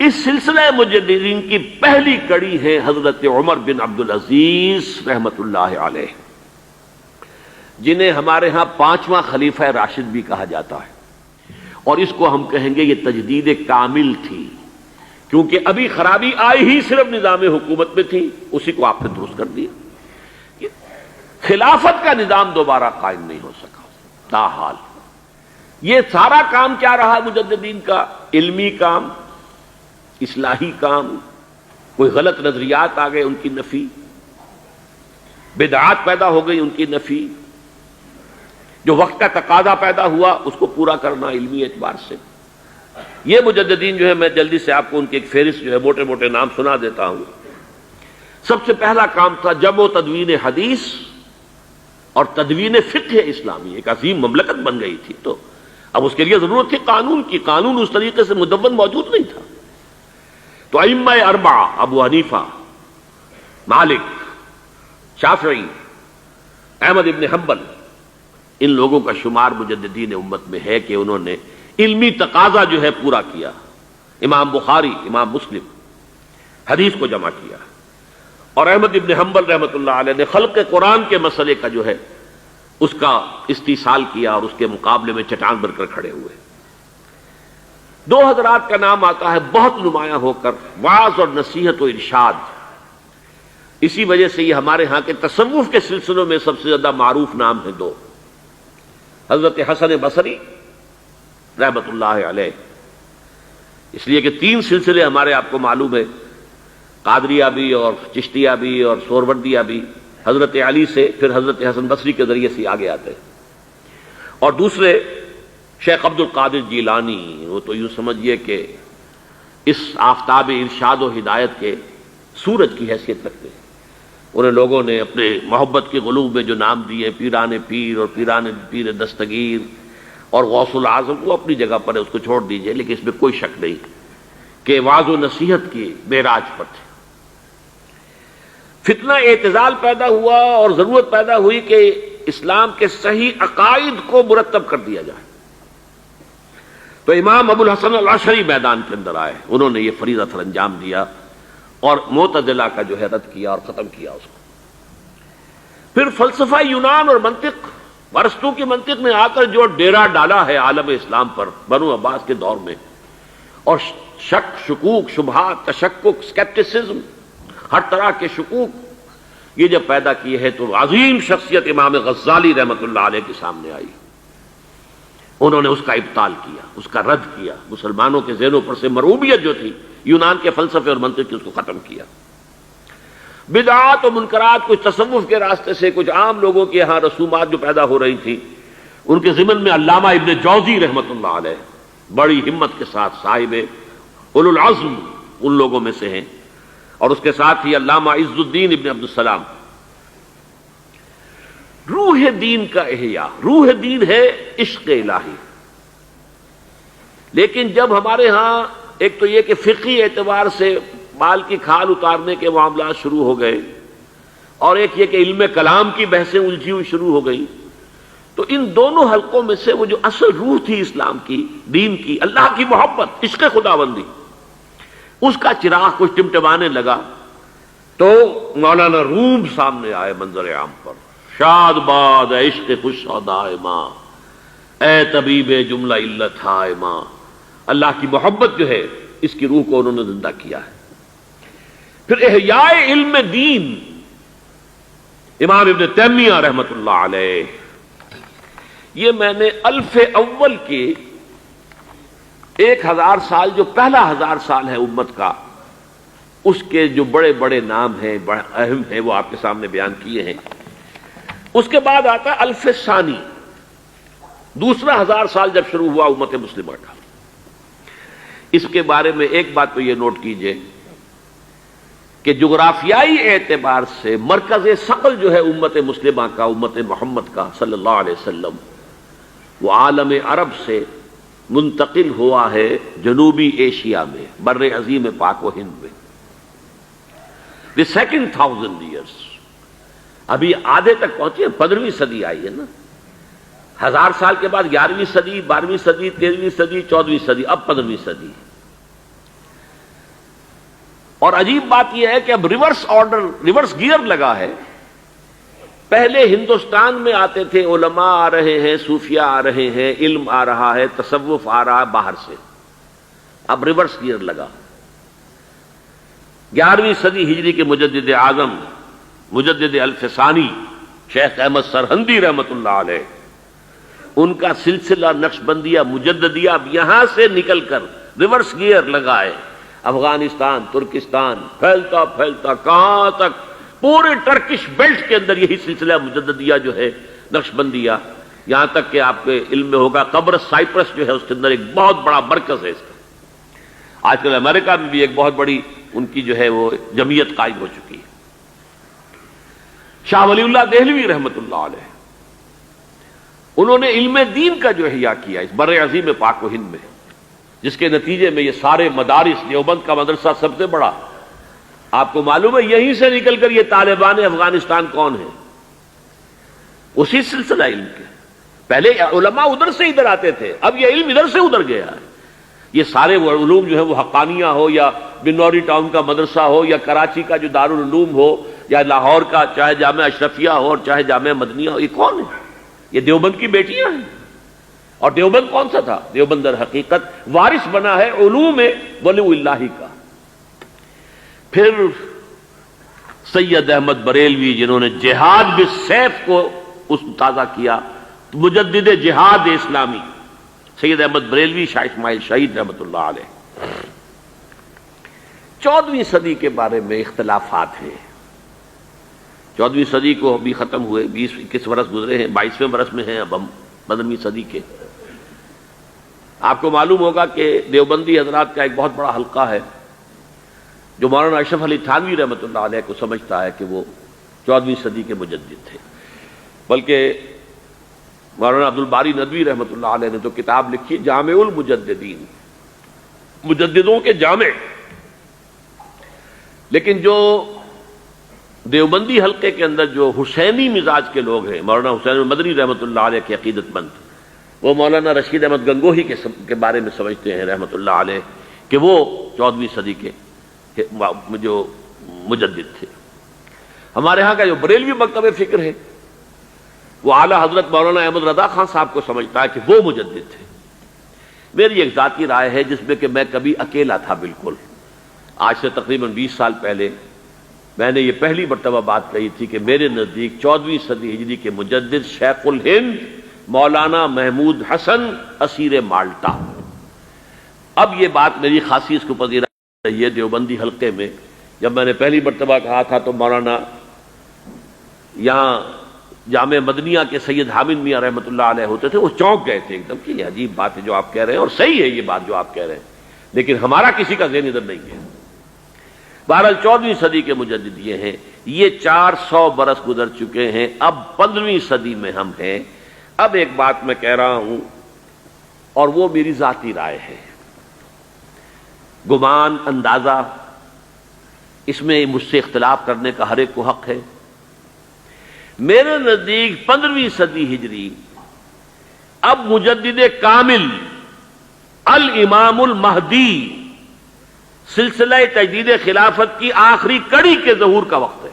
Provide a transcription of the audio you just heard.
اس سلسلہ مجددین کی پہلی کڑی ہے حضرت عمر بن عبدالعزیز رحمت اللہ علیہ، جنہیں ہمارے ہاں پانچواں خلیفہ راشد بھی کہا جاتا ہے، اور اس کو ہم کہیں گے یہ تجدید کامل تھی، کیونکہ ابھی خرابی آئی ہی صرف نظام حکومت میں تھی، اسی کو آپ نے درست کر دیا۔ خلافت کا نظام دوبارہ قائم نہیں ہو سکا تاحال۔ یہ سارا کام کیا رہا مجددین کا؟ علمی کام، اصلاحی کام، کوئی غلط نظریات آ گئے ان کی نفی، بدعات پیدا ہو گئی ان کی نفی، جو وقت کا تقاضا پیدا ہوا اس کو پورا کرنا علمی اعتبار سے۔ یہ مجددین جو ہے، میں جلدی سے آپ کو ان کی ایک فہرست جو ہے موٹے موٹے نام سنا دیتا ہوں۔ سب سے پہلا کام تھا جمع و تدوین حدیث اور تدوین فقہ اسلامی، ایک عظیم مملکت بن گئی تھی، تو اب اس کے لیے ضرورت تھی قانون کی، قانون اس طریقے سے مدون موجود نہیں تھا۔ تو ائمہ اربعہ ابو حنیفہ، مالک، شافعی، احمد ابن حنبل، ان لوگوں کا شمار مجددین امت میں ہے کہ انہوں نے علمی تقاضا جو ہے پورا کیا۔ امام بخاری، امام مسلم حدیث کو جمع کیا، اور احمد ابن حنبل رحمۃ اللہ علیہ نے خلق قرآن کے مسئلے کا جو ہے اس کا استیصال کیا، اور اس کے مقابلے میں چٹان بن کر کھڑے ہوئے۔ دو حضرات کا نام آتا ہے بہت نمایاں ہو کر، وعظ اور نصیحت و ارشاد۔ اسی وجہ سے یہ ہمارے ہاں کے تصوف کے سلسلوں میں سب سے زیادہ معروف نام ہیں دو، حضرت حسن بصری رحمت اللہ علیہ، اس لیے کہ تین سلسلے ہمارے آپ کو معلوم ہے، قادریہ بھی اور چشتیہ بھی اور سہروردیہ بھی، حضرت علی سے پھر حضرت حسن بصری کے ذریعے سے آگے آتے ہیں، اور دوسرے شیخ عبد القادر جیلانی، وہ تو یوں سمجھیے کہ اس آفتاب ارشاد و ہدایت کے سورج کی حیثیت رکھتے ہیں۔ انہیں لوگوں نے اپنے محبت کے غلوب میں جو نام دیے، پیران پیر اور پیران پیر دستگیر اور غوث العظم، وہ اپنی جگہ پر ہے، اس کو چھوڑ دیجئے، لیکن اس میں کوئی شک نہیں کہ وعظ و نصیحت کی معراج پر تھے۔ فتنہ اعتزال پیدا ہوا اور ضرورت پیدا ہوئی کہ اسلام کے صحیح عقائد کو مرتب کر دیا جائے، تو امام ابو الحسن الاشعری میدان کے اندر آئے، انہوں نے یہ فریضہ سر انجام دیا اور معتزلہ کا جو ہے رد کیا اور ختم کیا اس کو۔ پھر فلسفہ یونان اور منطق، ارسطو کی منطق نے آ کر جو ڈیرا ڈالا ہے عالم اسلام پر بنو عباس کے دور میں، اور شک، شکوک، شبہات، تشکک، سکیپٹسزم، ہر طرح کے شکوک یہ جب پیدا کیے ہیں، تو عظیم شخصیت امام غزالی رحمت اللہ علیہ کے سامنے آئی، انہوں نے اس کا ابطال کیا، اس کا رد کیا، مسلمانوں کے ذہنوں پر سے مرعوبیت جو تھی یونان کے فلسفے اور منطق کی، اس کو ختم کیا۔ بدعات و منکرات کچھ تصوف کے راستے سے، کچھ عام لوگوں کے یہاں رسومات جو پیدا ہو رہی تھی، ان کے ضمن میں علامہ ابن جوزی رحمت اللہ علیہ بڑی ہمت کے ساتھ، صاحب اولو العزم ان لوگوں میں سے ہیں، اور اس کے ساتھ ہی علامہ عز الدین ابن عبد السلام۔ روح دین کا احیاء، روح دین ہے عشق الہی، لیکن جب ہمارے ہاں ایک تو یہ کہ فقہی اعتبار سے بال کی کھال اتارنے کے معاملات شروع ہو گئے، اور ایک یہ کہ علم کلام کی بحثیں الجھی ہوئی شروع ہو گئی، تو ان دونوں حلقوں میں سے وہ جو اصل روح تھی اسلام کی، دین کی، اللہ کی محبت، عشق خداوندی، اس کا چراغ کچھ ٹمٹمانے لگا، تو مولانا روم سامنے آئے منظر عام پر، شاد باد اے عشق خوش سودائے ماں، اے طبیب جملہ علت ہائے ماں۔ اللہ کی محبت جو ہے اس کی روح کو انہوں نے زندہ کیا ہے۔ پھر احیاء علم دین، امام ابن تیمیہ رحمت اللہ علیہ، یہ میں نے الف اول کے 1000 سال، جو پہلا 1000 سال ہے امت کا، اس کے جو بڑے بڑے نام ہیں، بڑے اہم ہیں، وہ آپ کے سامنے بیان کیے ہیں۔ اس کے بعد آتا ہے الف ثانی، دوسرا 1000 سال جب شروع ہوا امت مسلمہ کا۔ اس کے بارے میں ایک بات تو یہ نوٹ کیجئے کہ جغرافیائی اعتبار سے مرکز ثقل جو ہے امت مسلمہ کا، امت محمد کا صلی اللہ علیہ وسلم، وہ عالم عرب سے منتقل ہوا ہے جنوبی ایشیا میں، بر عظیم پاک و ہند میں۔ The second 1000 years، ابھی آدھے تک پہنچے، 15ویں صدی آئی ہے نا، 1000 سال کے بعد 11ویں صدی، 12ویں صدی، 13ویں صدی، 14ویں صدی، اب 15ویں صدی۔ اور عجیب بات یہ ہے کہ اب ریورس گیئر لگا ہے. پہلے ہندوستان میں آتے تھے علماء آ رہے ہیں، صوفیاء آ رہے ہیں، علم آ رہا ہے، تصوف آ رہا ہے باہر سے. اب ریورس گیئر لگا. 11ویں صدی ہجری کے مجدد اعظم مجدد الف ثانی شیخ احمد سرہندی رحمت اللہ علیہ، ان کا سلسلہ نقشبندیہ مجددیہ اب یہاں سے نکل کر ریورس گیئر لگائے افغانستان، ترکستان، پھیلتا پھیلتا کہاں تک پورے ٹرکش بیلٹ کے اندر یہی سلسلہ مجددیہ جو ہے نقشبندیہ، یہاں تک کہ آپ کے علم میں ہوگا قبر سائپرس جو ہے اس کے اندر ایک بہت بڑا مرکز ہے اس کا. آج کل امریکہ میں بھی ایک بہت بڑی ان کی جو ہے وہ جمعیت قائم ہو چکی ہے. شاہ ولی اللہ دہلوی رحمت اللہ علیہ، انہوں نے علم دین کا جو احیاء کیا اس بر عظیم پاک و ہند میں، جس کے نتیجے میں یہ سارے مدارس، دیوبند کا مدرسہ سب سے بڑا، آپ کو معلوم ہے یہیں سے نکل کر یہ طالبان افغانستان کون ہے؟ اسی سلسلہ علم کے. پہلے علماء ادھر سے ادھر آتے تھے، اب یہ علم ادھر سے ادھر گیا ہے. یہ سارے وہ علوم جو ہے وہ حقانیہ ہو یا بنوری ٹاؤن کا مدرسہ ہو یا کراچی کا جو دارالعلوم ہو یا لاہور کا چاہے جامعہ اشرفیہ ہو اور چاہے جامعہ مدنیہ ہو، یہ کون ہے؟ یہ دیوبند کی بیٹیاں ہیں. اور دیوبند کون سا تھا؟ دیوبند در حقیقت وارث بنا ہے علوم ولی اللہ کا. پھر سید احمد بریلوی جنہوں نے جہاد بالسیف کو اس تازہ کیا، مجدد جہاد اسلامی، سید احمد بریلوی، شاہ اسماعیل شہید رحمت اللہ علیہ. 14ویں صدی کے بارے میں اختلافات ہیں. 14ویں صدی کو ابھی ختم ہوئے، 20-21 برس گزرے ہیں، 22ویں برس میں ہیں اب ہم 15ویں صدی کے. آپ کو معلوم ہوگا کہ دیوبندی حضرات کا ایک بہت بڑا حلقہ ہے جو مولانا اشرف علی تھانوی رحمۃ اللہ علیہ کو سمجھتا ہے کہ وہ 14ویں صدی کے مجدد تھے. بلکہ مولانا عبدالباری ندوی رحمۃ اللہ علیہ نے تو کتاب لکھی جامع المجددین، مجددوں کے جامع. لیکن جو دیوبندی حلقے کے اندر جو حسینی مزاج کے لوگ ہیں، مولانا حسین مدنی رحمۃ اللہ علیہ کے عقیدت مند، وہ مولانا رشید احمد گنگوہی کے بارے میں سمجھتے ہیں رحمۃ اللہ علیہ کہ وہ 14ویں صدی کے جو مجدد تھے. ہمارے ہاں کا جو بریلوی مکتب فکر ہے وہ اعلیٰ حضرت مولانا احمد رضا خان صاحب کو سمجھتا ہے کہ وہ مجدد تھے. میری ایک ذاتی رائے ہے جس میں کہ میں کبھی اکیلا تھا. بالکل آج سے تقریباً 20 سال پہلے میں نے یہ پہلی مرتبہ بات کہی تھی کہ میرے نزدیک 14ویں صدی ہجری کے مجدد شیخ الہند مولانا محمود حسن اسیر مالٹا. اب یہ بات میری خاصی اس کو پذیرا رہی ہے دیوبندی حلقے میں. جب میں نے پہلی مرتبہ کہا تھا تو مولانا یہاں جامع مدنیہ کے سید حامد میاں رحمۃ اللہ علیہ ہوتے تھے، وہ چونک گئے تھے ایک دم کہ یہ عجیب بات ہے جو آپ کہہ رہے ہیں، اور صحیح ہے یہ بات جو آپ کہہ رہے ہیں، لیکن ہمارا کسی کا ذہن ادھر نہیں ہے. بہرحال 14ویں صدی کے مجدد یہ ہیں. یہ 400 برس گزر چکے ہیں، اب 15ویں صدی میں ہم ہیں. اب ایک بات میں کہہ رہا ہوں اور وہ میری ذاتی رائے ہے، گمان، اندازہ، اس میں مجھ سے اختلاف کرنے کا ہر ایک کو حق ہے. میرے نزدیک 15ویں صدی ہجری اب مجدد کامل الامام المہدی سلسلہ تجدید خلافت کی آخری کڑی کے ظہور کا وقت ہے.